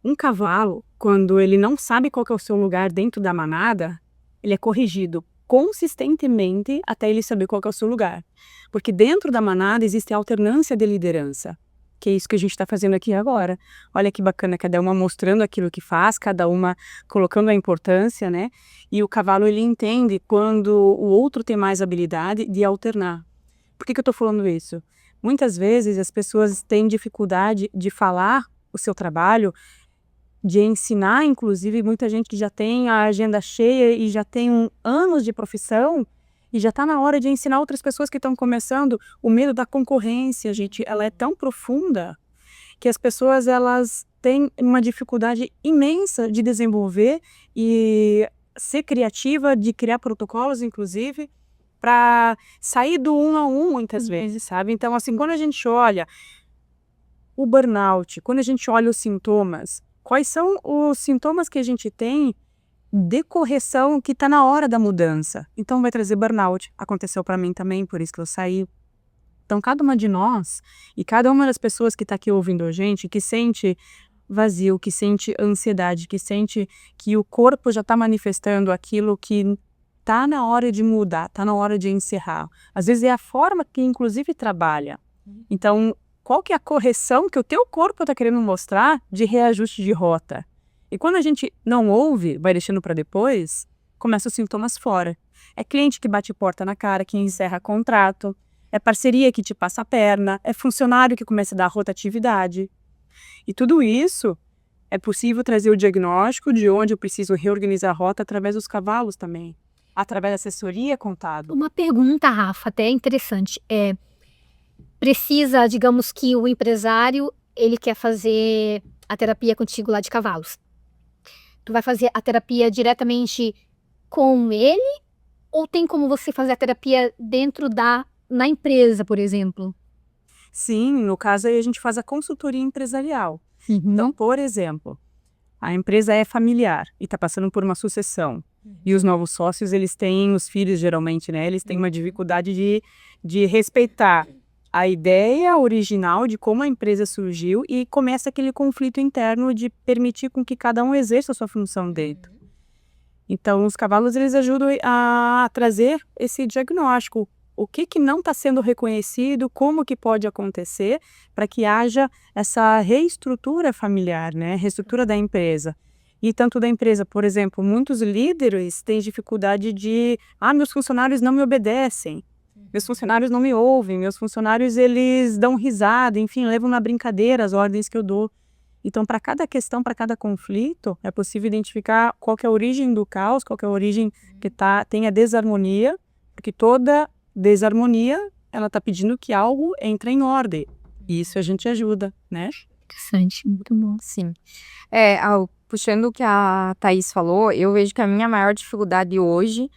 Um cavalo, quando ele não sabe qual que é o seu lugar dentro da manada, ele é corrigido consistentemente até ele saber qual que é o seu lugar. Porque dentro da manada existe a alternância de liderança, que é isso que a gente está fazendo aqui agora. Olha que bacana, cada uma mostrando aquilo que faz, cada uma colocando a importância, né? E o cavalo, ele entende quando o outro tem mais habilidade de alternar. Por que eu estou falando isso? Muitas vezes as pessoas têm dificuldade de falar o seu trabalho, de ensinar, inclusive, muita gente que já tem a agenda cheia e já tem anos de profissão E já está na hora de ensinar outras pessoas que estão começando. O medo da concorrência, gente, ela é tão profunda que as pessoas elas têm uma dificuldade imensa de desenvolver e ser criativa, de criar protocolos, inclusive, para sair do 1 a 1 muitas vezes, sabe? Então, assim, quando a gente olha o burnout, quando a gente olha os sintomas, quais são os sintomas que a gente tem de correção que está na hora da mudança? Então, vai trazer burnout. Aconteceu para mim também, por isso que eu saí. Então, cada uma de nós e cada uma das pessoas que está aqui ouvindo a gente, que sente vazio, que sente ansiedade, que sente que o corpo já está manifestando aquilo que está na hora de mudar, está na hora de encerrar. Às vezes é a forma que, inclusive, trabalha. Então, qual que é a correção que o teu corpo está querendo mostrar de reajuste de rota? E quando a gente não ouve, vai deixando para depois, começam os sintomas fora. É cliente que bate porta na cara, que encerra contrato, é parceria que te passa a perna, é funcionário que começa a dar rotatividade. E tudo isso é possível trazer o diagnóstico de onde eu preciso reorganizar a rota através dos cavalos também, através da assessoria contábil. Uma pergunta, Rafa, até interessante. Precisa, digamos que o empresário, ele quer fazer a terapia contigo lá de cavalos. Tu vai fazer a terapia diretamente com ele? Ou tem como você fazer a terapia dentro na empresa, por exemplo? Sim, no caso aí a gente faz a consultoria empresarial. Então, por exemplo, a empresa é familiar e está passando por uma sucessão. E os novos sócios, eles têm, os filhos geralmente, né? Eles têm uma dificuldade de respeitar a ideia original de como a empresa surgiu e começa aquele conflito interno de permitir com que cada um exerça a sua função dentro. Então, os cavalos, eles ajudam a trazer esse diagnóstico. O que não está sendo reconhecido, como que pode acontecer para que haja essa reestrutura familiar, né? Reestrutura da empresa. E tanto da empresa, por exemplo, muitos líderes têm dificuldade de meus funcionários não me obedecem, meus funcionários não me ouvem, meus funcionários eles dão risada, enfim, levam na brincadeira as ordens que eu dou. Então, para cada questão, para cada conflito, é possível identificar qual que é a origem do caos, qual que é a origem que tem a desarmonia, porque toda desarmonia, ela está pedindo que algo entre em ordem. E isso a gente ajuda, né? Interessante, muito bom. Sim. Puxando o que a Thaís falou, eu vejo que a minha maior dificuldade hoje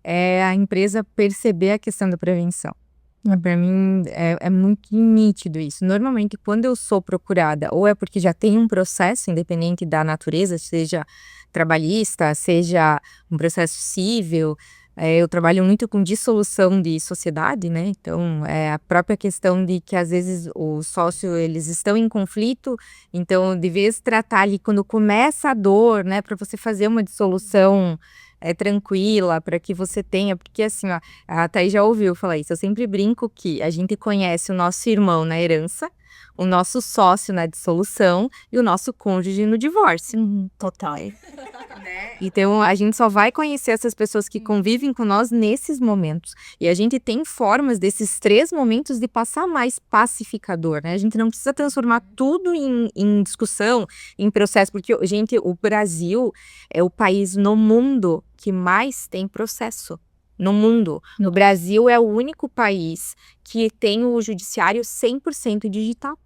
é a empresa perceber a questão da prevenção. Para mim é muito nítido isso. Normalmente, quando eu sou procurada, ou é porque já tem um processo, independente da natureza, seja trabalhista, seja um processo civil. Eu trabalho muito com dissolução de sociedade, né? Então, a própria questão de que, às vezes, os sócios, eles estão em conflito, então, de vez tratar ali, quando começa a dor, né? Para você fazer uma dissolução tranquila, para que você tenha, porque assim, ó, a Thaís já ouviu falar isso, eu sempre brinco que a gente conhece o nosso irmão na herança, o nosso sócio na dissolução e o nosso cônjuge no divórcio. Total. Então, a gente só vai conhecer essas pessoas que convivem com nós nesses momentos. E a gente tem formas desses 3 momentos de passar mais pacificador, né? A gente não precisa transformar tudo em discussão, em processo, porque, gente, o Brasil é o país no mundo que mais tem processo. No mundo. No Brasil é o único país que tem o judiciário 100% digital.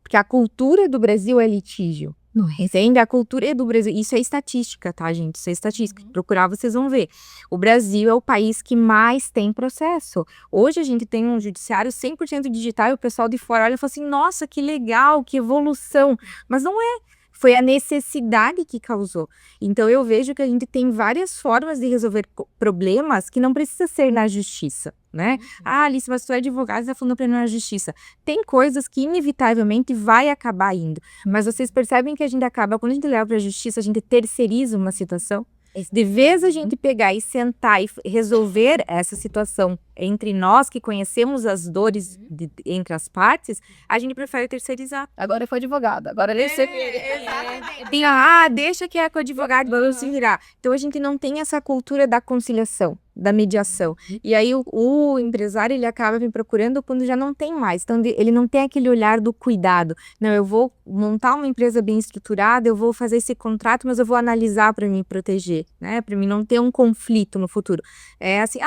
Porque a cultura do Brasil é litígio. Entende? A cultura é do Brasil. Isso é estatística, tá, gente? Isso é estatística. Procurar, vocês vão ver. O Brasil é o país que mais tem processo. Hoje a gente tem um judiciário 100% digital e o pessoal de fora olha e fala assim, nossa, que legal, que evolução. Mas não é. Foi a necessidade que causou. Então, eu vejo que a gente tem várias formas de resolver problemas que não precisa ser na justiça, né? Alice, mas tu é advogada, você está falando para ir na justiça. Tem coisas que, inevitavelmente, vai acabar indo. Mas vocês percebem que a gente acaba, quando a gente leva para a justiça, a gente terceiriza uma situação? De vez a gente pegar e sentar e resolver essa situação entre nós que conhecemos as dores entre as partes, a gente prefere terceirizar. Agora foi advogado, agora ele Deixa que é com o advogado, vamos se virar. Então a gente não tem essa cultura da conciliação. da mediação. E aí o empresário, ele acaba me procurando quando já não tem mais. Então ele não tem aquele olhar do cuidado. Não, eu vou montar uma empresa bem estruturada, eu vou fazer esse contrato, mas eu vou analisar para me proteger, né? Para mim não ter um conflito no futuro. É assim,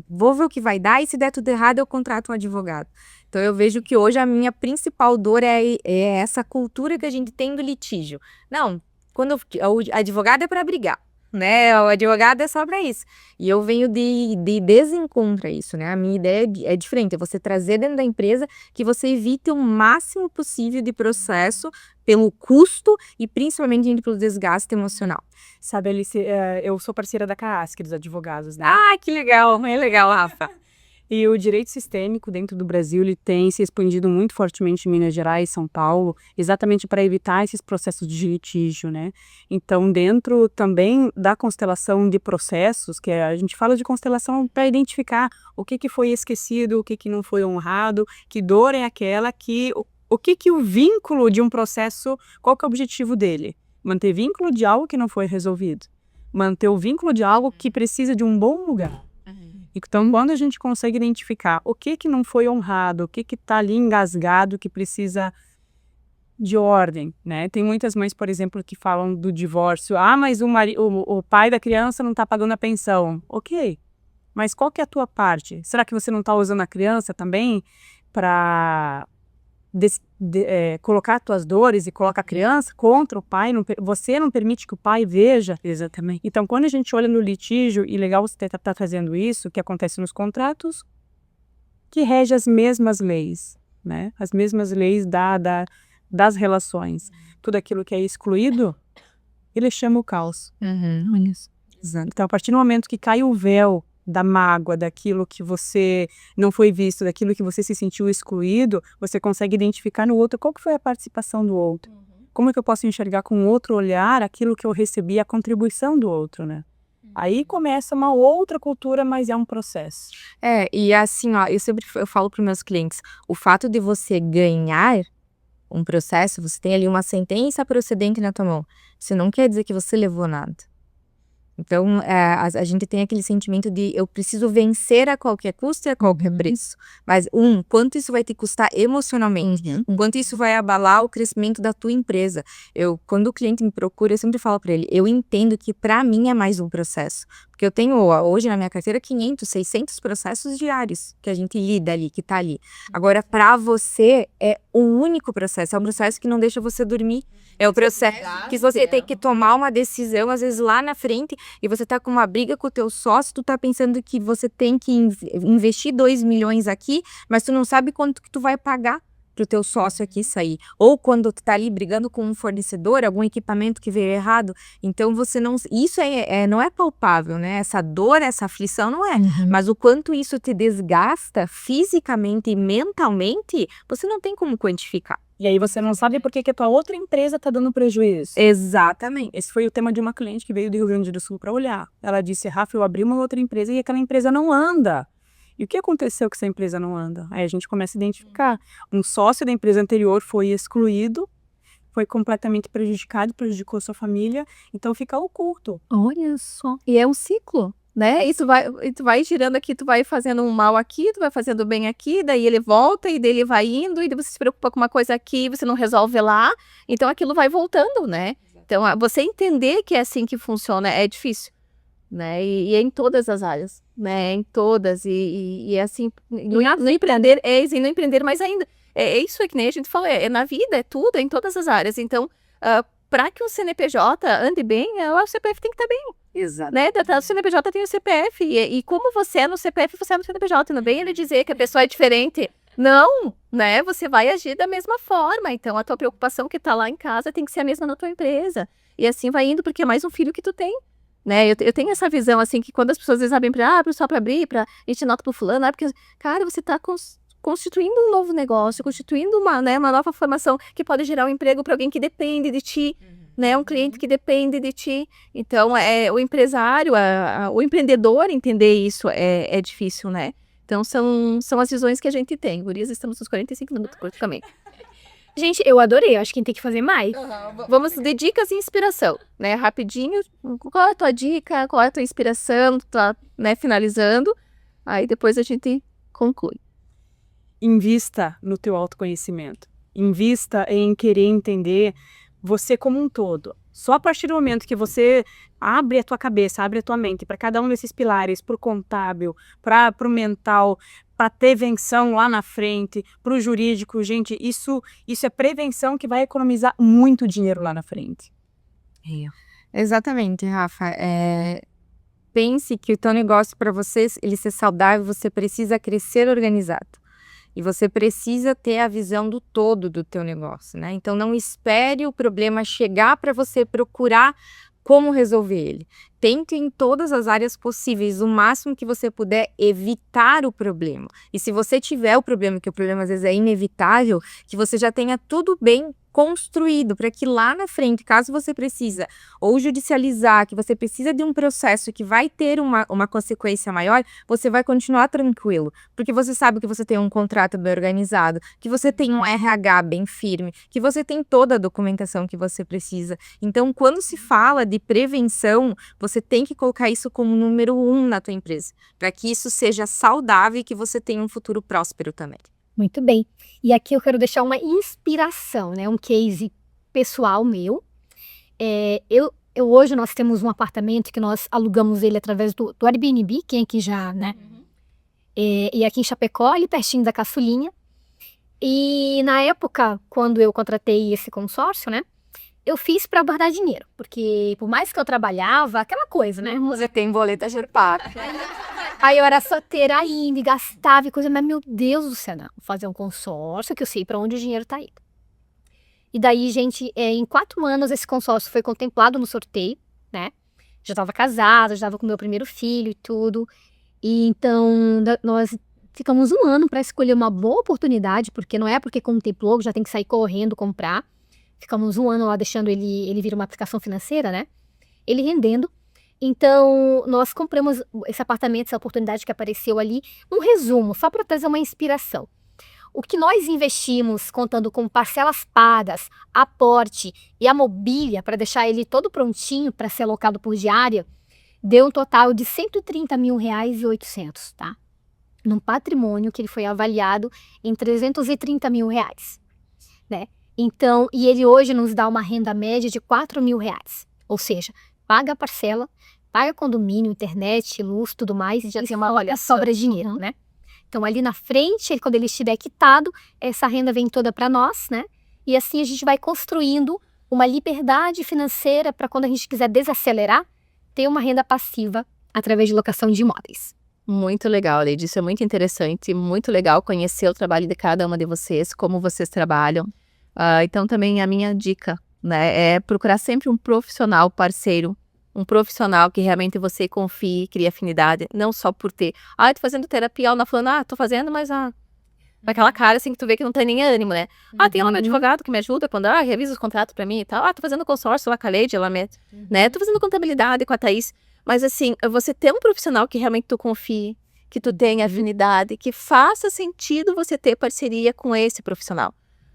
vou ver o que vai dar e se der tudo errado eu contrato um advogado. Então eu vejo que hoje a minha principal dor é essa cultura que a gente tem do litígio. Não, quando o advogado é para brigar, né? O advogado é só para isso. E eu venho de desencontro a isso, né? A minha ideia é diferente, é você trazer dentro da empresa que você evite o máximo possível de processo pelo custo e principalmente pelo desgaste emocional. Sabe, Alice, eu sou parceira da CAASC, dos advogados, né? Ah, que legal, é legal, Rafa. E o direito sistêmico dentro do Brasil, ele tem se expandido muito fortemente em Minas Gerais e São Paulo, exatamente para evitar esses processos de litígio, né? Então, dentro também da constelação de processos, que a gente fala de constelação para identificar o que foi esquecido, o que não foi honrado, que dor é aquela que... O que o vínculo de um processo, qual que é o objetivo dele? Manter vínculo de algo que não foi resolvido. Manter o vínculo de algo que precisa de um bom lugar. Então, quando a gente consegue identificar o que não foi honrado, o que está ali engasgado, que precisa de ordem, né? Tem muitas mães, por exemplo, que falam do divórcio. Mas o pai da criança não está pagando a pensão. Ok, mas qual que é a tua parte? Será que você não está usando a criança também para colocar as tuas dores e coloca a criança contra o pai? Você não permite que o pai veja? Exatamente. Então, quando a gente olha no litígio, e legal você estar fazendo isso, que acontece nos contratos, que rege as mesmas leis, né? As mesmas leis das relações. Tudo aquilo que é excluído, ele chama o caos. Exato. Então, a partir do momento que cai o véu da mágoa, daquilo que você não foi visto, daquilo que você se sentiu excluído, você consegue identificar no outro qual que foi a participação do outro. Como é que eu posso enxergar com outro olhar aquilo que eu recebi, a contribuição do outro, né? Aí começa uma outra cultura, mas é um processo. E assim, ó, eu falo para os meus clientes, o fato de você ganhar um processo, você tem ali uma sentença procedente na tua mão, isso não quer dizer que você levou nada. Então, a gente tem aquele sentimento de eu preciso vencer a qualquer custo e a qualquer preço. Mas, quanto isso vai te custar emocionalmente? Quanto isso vai abalar o crescimento da tua empresa? Quando o cliente me procura, eu sempre falo para ele, eu entendo que para mim é mais um processo. Porque eu tenho hoje na minha carteira 500, 600 processos diários que a gente lida ali, que tá ali. Agora, para você, é um único processo. É um processo que não deixa você dormir. É o processo que você tem que tomar uma decisão, às vezes lá na frente, e você tá com uma briga com o teu sócio, tu tá pensando que você tem que investir 2 milhões aqui, mas tu não sabe quanto que tu vai pagar pro teu sócio aqui sair. Ou quando tu tá ali brigando com um fornecedor, algum equipamento que veio errado, então você não... Isso não é palpável, né? Essa dor, essa aflição não é. Mas o quanto isso te desgasta fisicamente e mentalmente, você não tem como quantificar. E aí você não sabe por que a tua outra empresa está dando prejuízo. Exatamente. Esse foi o tema de uma cliente que veio do Rio Grande do Sul para olhar. Ela disse, Rafa, eu abri uma outra empresa e aquela empresa não anda. E o que aconteceu que essa empresa não anda? Aí a gente começa a identificar. Um sócio da empresa anterior foi excluído, foi completamente prejudicado, prejudicou sua família, então fica oculto. Olha só. E é um ciclo, né? Isso tu vai girando aqui, tu vai fazendo um mal aqui, tu vai fazendo bem aqui, daí ele volta e daí ele vai indo, e daí você se preocupa com uma coisa aqui, você não resolve lá, então aquilo vai voltando, né? Então, você entender que é assim que funciona é difícil, né? E é em todas as áreas, né? Em todas, e assim, no empreender, no empreender mais ainda. É isso que nem a gente falou, é na vida, é tudo, é em todas as áreas. Então, para que o CNPJ ande bem, o CPF tem que estar bem. Exato. Né? O CNPJ tem o CPF, e como você é no CPF, você é no CNPJ. Não vem ele dizer que a pessoa é diferente. Não, né? Você vai agir da mesma forma. Então, a tua preocupação que tá lá em casa tem que ser a mesma na tua empresa. E assim vai indo, porque é mais um filho que tu tem. Né? Eu tenho essa visão, assim, que quando as pessoas às vezes abrem só para abrir, a gente nota pro fulano, porque, cara, você tá constituindo um novo negócio, constituindo uma nova formação que pode gerar um emprego para alguém que depende de ti, né? Um cliente que depende de ti. Então, o empresário, o empreendedor entender isso é difícil, né? Então, são as visões que a gente tem. Gurias, estamos nos 45 minutos praticamente. Gente, eu adorei. Eu acho que a gente tem que fazer mais. Vamos de dicas e inspiração, né? Rapidinho, qual é a tua dica, qual é a tua inspiração, tá, né, finalizando, aí depois a gente conclui. Invista no teu autoconhecimento. Invista em querer entender você como um todo. Só a partir do momento que você abre a tua cabeça, abre a tua mente para cada um desses pilares, para o contábil, para o mental, para prevenção lá na frente, para o jurídico, gente, isso é prevenção que vai economizar muito dinheiro lá na frente. Exatamente, Rafa. Pense que o teu negócio, para você ele ser saudável, você precisa crescer organizado. E você precisa ter a visão do todo do teu negócio, né? Então, não espere o problema chegar para você procurar como resolver ele. Tente em todas as áreas possíveis, o máximo que você puder, evitar o problema. E se você tiver o problema, que o problema às vezes é inevitável, que você já tenha tudo bem construído, para que lá na frente, caso você precisa ou judicializar, que você precisa de um processo que vai ter uma consequência maior, você vai continuar tranquilo, porque você sabe que você tem um contrato bem organizado, que você tem um RH bem firme, que você tem toda a documentação que você precisa. Então, quando se fala de prevenção, você tem que colocar isso como número 1 na tua empresa, para que isso seja saudável e que você tenha um futuro próspero também. Muito bem. E aqui eu quero deixar uma inspiração, né? Um case pessoal meu. Hoje nós temos um apartamento que nós alugamos ele através do Airbnb, quem aqui já, né? E aqui em Chapecó, ali pertinho da Caçulinha. E na época, quando eu contratei esse consórcio, né? Eu fiz para guardar dinheiro, porque por mais que eu trabalhava, aquela coisa, né? Você tem boleta Gerpac. Aí eu era solteira ainda, e gastava e coisa, mas meu Deus do céu, não, vou fazer um consórcio que eu sei para onde o dinheiro tá indo. E daí, gente, em 4 anos esse consórcio foi contemplado no sorteio, né? Já estava casada, já estava com meu primeiro filho e tudo. E então nós ficamos 1 ano para escolher uma boa oportunidade, porque não é porque contemplou que já tem que sair correndo comprar. Ficamos 1 ano lá deixando ele vir uma aplicação financeira, né? Ele rendendo. Então, nós compramos esse apartamento, essa oportunidade que apareceu ali. Um resumo, só para trazer uma inspiração. O que nós investimos, contando com parcelas pagas, aporte e a mobília, para deixar ele todo prontinho para ser alocado por diária, deu um total de R$130 mil e 800, tá? Num patrimônio que ele foi avaliado em R$330 mil, né? Então, e ele hoje nos dá uma renda média de R$4 mil, ou seja, paga a parcela, paga condomínio, internet, luz, tudo mais, e já tem olha, sobra dinheiro, né? Então, ali na frente, quando ele estiver quitado, essa renda vem toda para nós, né? E assim a gente vai construindo uma liberdade financeira para quando a gente quiser desacelerar, ter uma renda passiva através de locação de imóveis. Muito legal, Leide, isso é muito interessante, muito legal conhecer o trabalho de cada uma de vocês, como vocês trabalham. Então, também a minha dica, né, é procurar sempre um profissional parceiro, um profissional que realmente você confie, cria afinidade, não só por ter, tô fazendo terapia, ela falando, tô fazendo, mas aquela cara assim que tu vê que não tem nem ânimo, né? Tem lá meu advogado que me ajuda quando, revisa os contratos pra mim e tal, tô fazendo consórcio lá com a Leide, ela me, né, tô fazendo contabilidade com a Thaís, mas assim, você ter um profissional que realmente tu confie, que tu tenha afinidade, que faça sentido você ter parceria com esse profissional.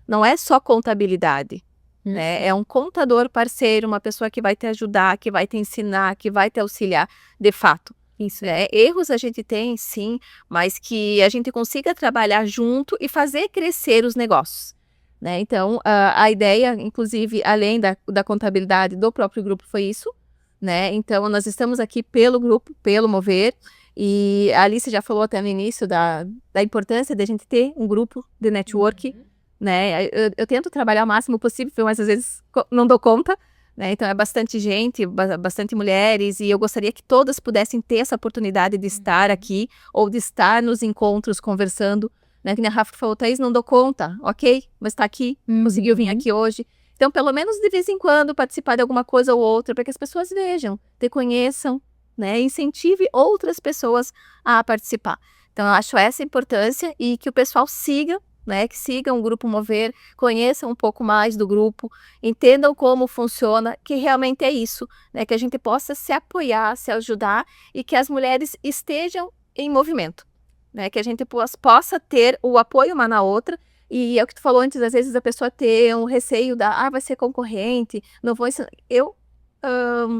Não é só contabilidade, né? É um contador parceiro, uma pessoa que vai te ajudar, que vai te ensinar, que vai te auxiliar, de fato. Isso, erros a gente tem, sim, mas que a gente consiga trabalhar junto e fazer crescer os negócios, né? Então, a ideia, inclusive, além da contabilidade do próprio grupo, foi isso, né? Então, nós estamos aqui pelo grupo, pelo Mover, e a Alice já falou até no início da importância de a gente ter um grupo de network, né? Eu tento trabalhar o máximo possível, mas às vezes não dou conta, né? Então é bastante gente, bastante mulheres, e eu gostaria que todas pudessem ter essa oportunidade de estar aqui, ou de estar nos encontros conversando, né? Que nem a Rafa falou, Thaís, não dou conta, ok, mas está aqui, conseguiu vir aqui hoje. Então, pelo menos de vez em quando, participar de alguma coisa ou outra, para que as pessoas vejam, te conheçam, né? Incentive outras pessoas a participar. Então, eu acho essa a importância, e que o pessoal siga, né, que sigam o Grupo Mover, conheçam um pouco mais do grupo, entendam como funciona, que realmente é isso, né, que a gente possa se apoiar, se ajudar, e que as mulheres estejam em movimento, né, que a gente possa ter o apoio uma na outra, E é o que tu falou antes, às vezes a pessoa ter um receio vai ser concorrente, não vou ensinar.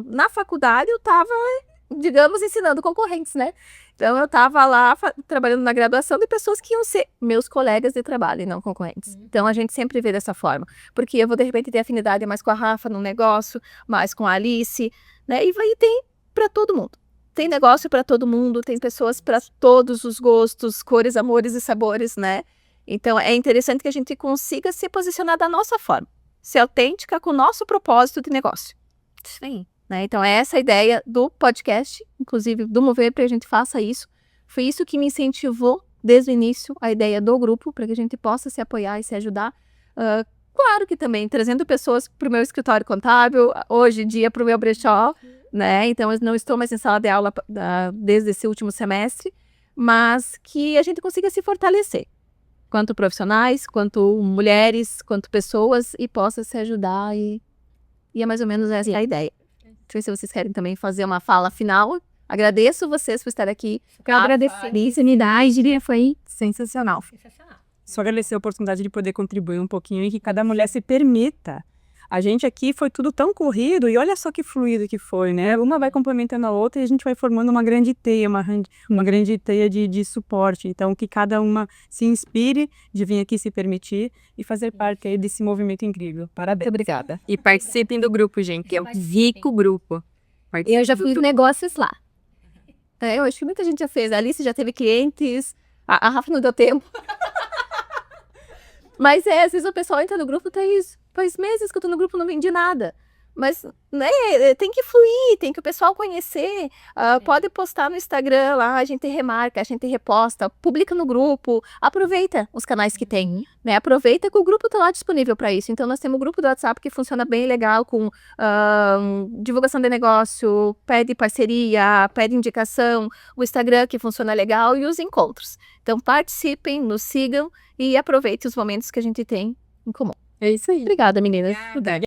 Na faculdade, eu estava, digamos, ensinando concorrentes, né? Então, eu estava lá trabalhando na graduação de pessoas que iam ser meus colegas de trabalho e não concorrentes. Então, a gente sempre vê dessa forma. Porque eu vou, de repente, ter afinidade mais com a Rafa num negócio, mais com a Alice, né? E tem para todo mundo. Tem negócio para todo mundo, tem pessoas para todos os gostos, cores, amores e sabores, né? Então, é interessante que a gente consiga se posicionar da nossa forma, ser autêntica com o nosso propósito de negócio. Sim. Né? Então, é essa a ideia do podcast, inclusive do Mover, para que a gente faça isso. Foi isso que me incentivou desde o início, a ideia do grupo, para que a gente possa se apoiar e se ajudar. Claro que também trazendo pessoas para o meu escritório contábil, hoje em dia para o meu brechó, né? Então, eu não estou mais em sala de aula desde esse último semestre, mas que a gente consiga se fortalecer, quanto profissionais, quanto mulheres, quanto pessoas, e possa se ajudar, e é mais ou menos essa a ideia. Deixa eu ver se vocês querem também fazer uma fala final. Agradeço vocês por estar aqui. Eu agradeço a oportunidade, foi Sensacional. sensacional. Só agradecer a oportunidade de poder contribuir um pouquinho e que cada mulher se permita. A gente aqui foi tudo tão corrido e olha só que fluido que foi, né? Uma vai complementando a outra e a gente vai formando uma grande teia, uma grande teia de suporte. Então, que cada uma se inspire de vir aqui se permitir e fazer parte aí desse movimento incrível. Parabéns. Muito obrigada. E participem do grupo, gente, que é um rico grupo. Eu já fiz negócios lá. Eu acho que muita gente já fez. A Alice já teve clientes, a Rafa não deu tempo. Mas às vezes o pessoal entra no grupo, faz meses que eu tô no grupo, não vendi nada. Mas, né, tem que fluir, tem que o pessoal conhecer. Pode postar no Instagram lá, a gente remarca, a gente reposta, publica no grupo, aproveita os canais que tem, né? Aproveita que o grupo tá lá disponível para isso. Então, nós temos um grupo do WhatsApp que funciona bem legal com divulgação de negócio, pede parceria, pede indicação, o Instagram que funciona legal e os encontros. Então, participem, nos sigam e aproveitem os momentos que a gente tem em comum. É isso aí. Obrigada, meninas. Obrigada.